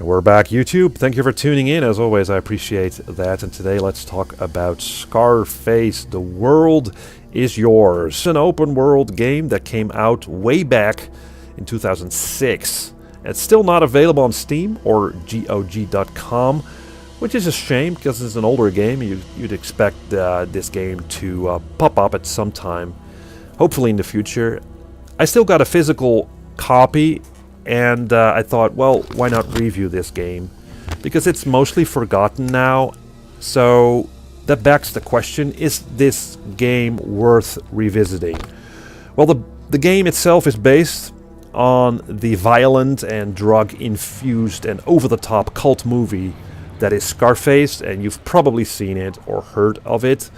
And we're back, YouTube. Thank you for tuning in. As always, I appreciate that. And today, let's talk about Scarface. The world is yours. It's an open world game that came out way back in 2006. It's still not available on Steam or GOG.com, which is a shame because it's an older game. You'd expect this game to pop up at some time, hopefully in the future. I still got a physical copy. And I thought, well, why not review this game? Because it's mostly forgotten now. So that begs the question, is this game worth revisiting? Well, the game itself is based on the violent and drug-infused and over-the-top cult movie that is Scarface, and you've probably seen it or heard of it.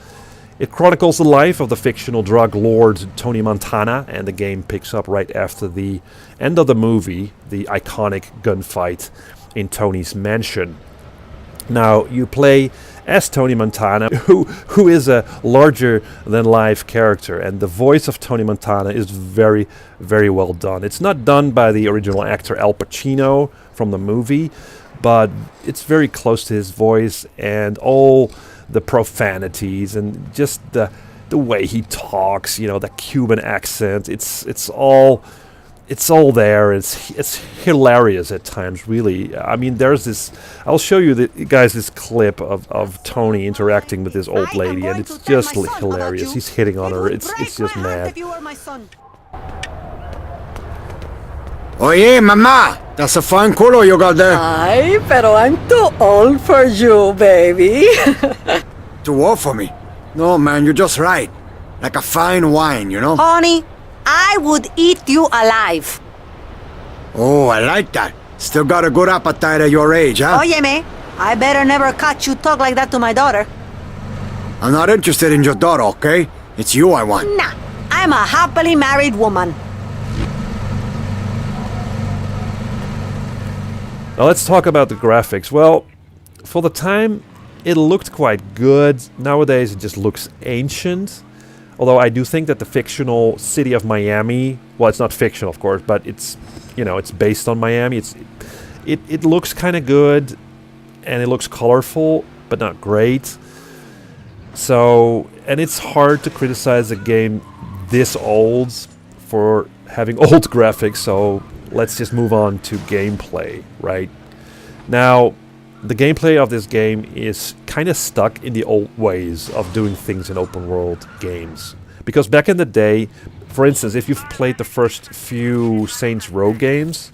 It chronicles the life of the fictional drug lord Tony Montana, and the game picks up right after the end of the movie, the iconic gunfight in Tony's mansion. Now, you play as Tony Montana, who is a larger-than-life character, and the voice of Tony Montana is very, very well done. It's not done by the original actor Al Pacino from the movie, but it's very close to his voice, and all the profanities and just the way he talks, you know, the Cuban accent, it's all there. It's hilarious at times, really. I mean, there's this, I'll show you guys this clip of Tony interacting with this old lady, and it's just hilarious. He's hitting on her. It's just mad. Oye, mamá, that's a fine culo you got there. Ay, pero I'm too old for you, baby. Too old for me? No, man, you're just right. Like a fine wine, you know? Honey, I would eat you alive. Oh, I like that. Still got a good appetite at your age, huh? Óyeme, I better never catch you talk like that to my daughter. I'm not interested in your daughter, okay? It's you I want. Nah, I'm a happily married woman. Now let's talk about the graphics. Well, for the time, it looked quite good. Nowadays, it just looks ancient. Although I do think that the fictional city of Miami, well, it's not fictional, of course, but it's, you know, it's based on Miami. It looks kind of good, and it looks colorful, but not great. So, and it's hard to criticize a game this old for having old graphics, so let's just move on to gameplay, right? Now, the gameplay of this game is kind of stuck in the old ways of doing things in open world games. Because back in the day, for instance, if you've played the first few Saints Row games,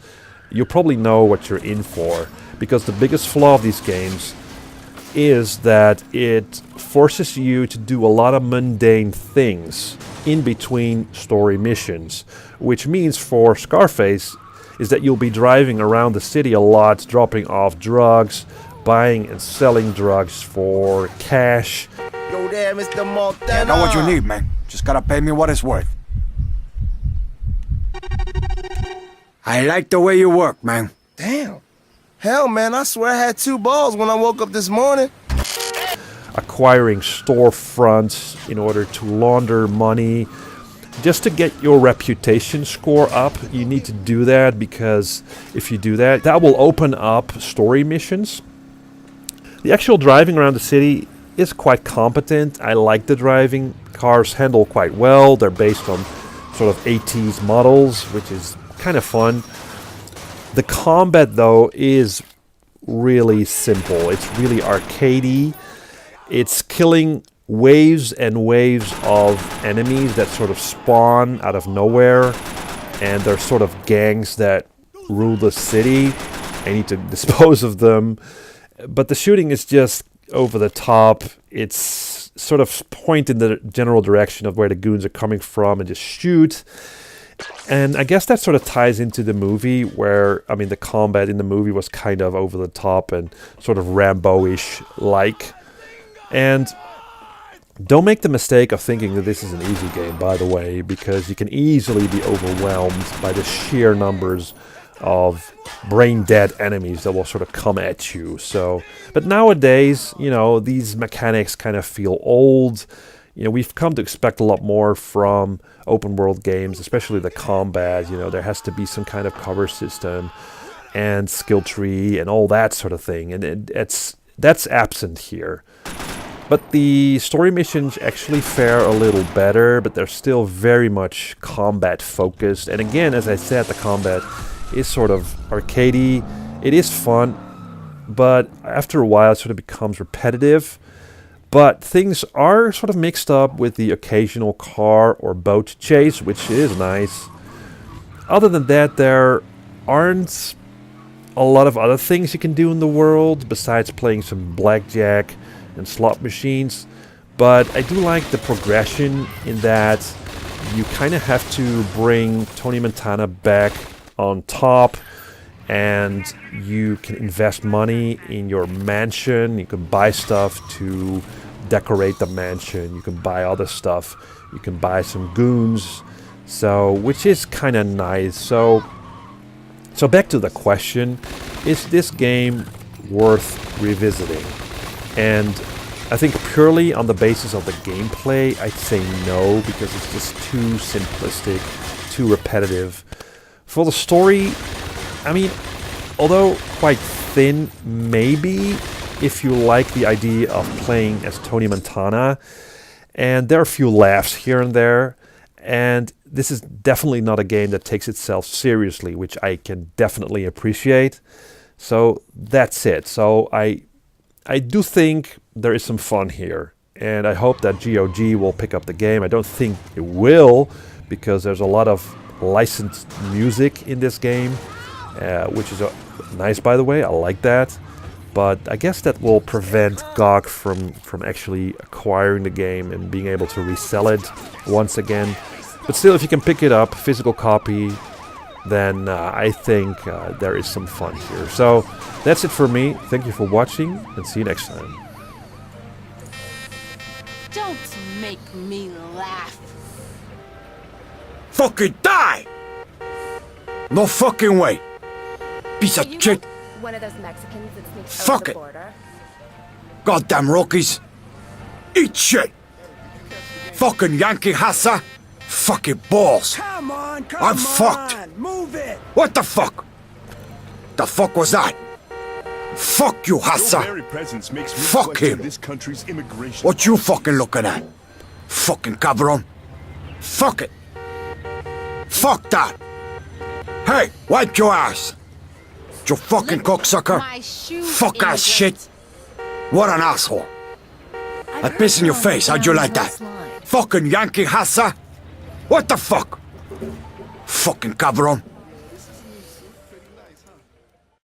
you probably know what you're in for. Because the biggest flaw of these games is that it forces you to do a lot of mundane things in between story missions. Which means for Scarface is that you'll be driving around the city a lot, dropping off drugs, buying and selling drugs for cash. Yo there, Mr. Montana. Yeah, I know what you need, man. Just gotta pay me what it's worth. I like the way you work, man. Damn. Hell, man, I swear I had 2 balls when I woke up this morning. Acquiring storefronts in order to launder money. Just to get your reputation score up, you need to do that, because if you do that, that will open up story missions. The actual driving around the city is quite competent. I like the driving. Cars handle quite well. They're based on sort of 80s models, which is kind of fun. The combat, though, is really simple. It's really arcadey. It's killing waves and waves of enemies that sort of spawn out of nowhere, and they're sort of gangs that rule the city. I need to dispose of them, but the shooting is just over the top. It's sort of point in the general direction of where the goons are coming from and just shoot. And I guess that sort of ties into the movie where, I mean, the combat in the movie was kind of over the top and sort of Rambo-ish like. And don't make the mistake of thinking that this is an easy game, by the way, because you can easily be overwhelmed by the sheer numbers of brain-dead enemies that will sort of come at you. So, but nowadays, you know, these mechanics kind of feel old. You know, we've come to expect a lot more from open-world games, especially the combat. You know, there has to be some kind of cover system. and skill tree and all that sort of thing, and that's absent here. But the story missions actually fare a little better, but they're still very much combat focused. And again, as I said, the combat is sort of arcadey. It is fun, but after a while it sort of becomes repetitive. But things are sort of mixed up with the occasional car or boat chase, which is nice. Other than that, there aren't a lot of other things you can do in the world besides playing some blackjack and slot machines, but I do like the progression in that you kind of have to bring Tony Montana back on top, and you can invest money in your mansion. You can buy stuff to decorate the mansion. You can buy other stuff. You can buy some goons, so which is kind of nice. So back to the question, is this game worth revisiting? And I think purely on the basis of the gameplay, I'd say no, because it's just too simplistic, too repetitive. For the story, I mean, although quite thin, maybe, if you like the idea of playing as Tony Montana. And there are a few laughs here and there. And this is definitely not a game that takes itself seriously, which I can definitely appreciate. So that's it. So I do think there is some fun here, and I hope that GOG will pick up the game. I don't think it will, because there's a lot of licensed music in this game, which is nice, by the way. I like that. But I guess that will prevent GOG from actually acquiring the game and being able to resell it once again. But still, if you can pick it up, physical copy, then I think there is some fun here. So that's it for me. Thank you for watching, and see you next time. Don't make me laugh. Fucking die! No fucking way! Piece of shit! One of those Mexicans that sneaks Fuck over it. the border. Goddamn Rockies! Eat shit! Fucking Yankee Hassa! Fucking balls! Come on, I'm fucked! Move it! What the fuck? The fuck was that? Fuck you, Your Hassa! very presence makes me Fuck question him. this country's immigration. What you fucking looking at? Fucking cabron! Fuck it! Fuck that! Hey, wipe your ass! You fucking cocksucker! My shoe Fuck ass immigrant. shit! What an asshole! I piss in your face, how'd you like that? Fucking Yankee Hassa! What the fuck? Fucking cabron!